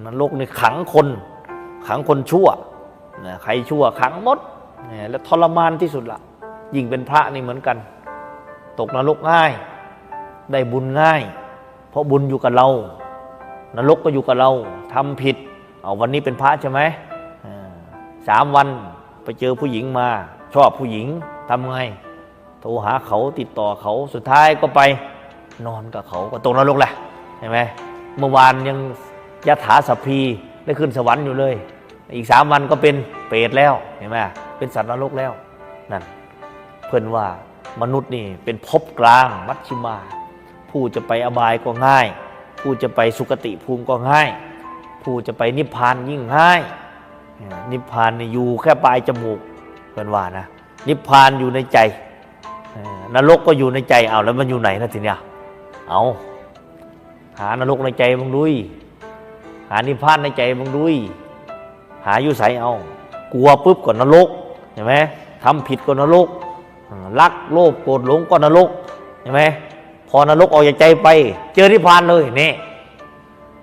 นรกนี่ขังคนชั่วใครชั่วขังหมดแล้วทรมานที่สุดละยิ่งเป็นพระนี่เหมือนกันตกนรกง่ายได้บุญง่ายเพราะบุญอยู่กับเรานรกก็อยู่กับเราทำผิดเอาวันนี้เป็นพระใช่ไหม3 วันไปเจอผู้หญิงมาชอบผู้หญิงทำไงโทรหาเขาติดต่อเขาสุดท้ายก็ไปนอนกับเขาก็ตกนรกแหละเห็นไหมเมื่อวานยังยถาสัพพีได้ขึ้นสวรรค์อยู่เลยอีก3 วันก็เป็นเปรตแล้วเห็นไหมเป็นสัตว์นรกแล้วนั่นเพื่อนว่ามนุษย์นี่เป็นภพกลางมัชชิมาผู้จะไปอบายก็ง่ายผู้จะไปสุคติภูมิก็ง่ายผู้จะไปนิพพานยิ่งง่ายนิพพานนี่อยู่แค่ปลายจมูกเพื่อนว่านะนิพพานอยู่ในใจนรกก็อยู่ในใจเอาแล้วมันอยู่ไหนนะทีเนี้ยเอาหานรกในใจมึงดุยหานิพพานในใจมึงดุยหาอยู่ใสเอากลัวปุ๊บก่อนนรกเห็นไหมทำผิดก็นรกรักโลภโกรธหลงก็นรกเห็นไหมพอนรกออกจากใจไปเจอนิพพานเลยนี่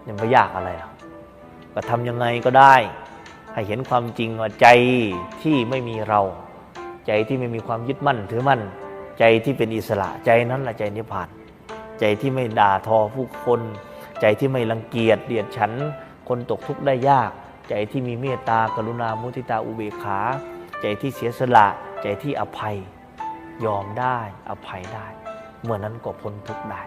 ยังไม่ยากอะไรก็ทำยังไงก็ได้ให้เห็นความจริงว่าใจที่ไม่มีเราใจที่ไม่มีความยึดมั่นถือมั่นใจที่เป็นอิสระใจนั้นแหละใจนิพพานใจที่ไม่ด่าทอผู้คนใจที่ไม่รังเกียจเดียดฉันคนตกทุกข์ได้ยากใจที่มีเมตตากรุณามุทิตาอุเบกขาใจที่เสียสละใจที่อภัยยอมได้อภัยได้เมื่อนั้นก็พ้นทุกข์ได้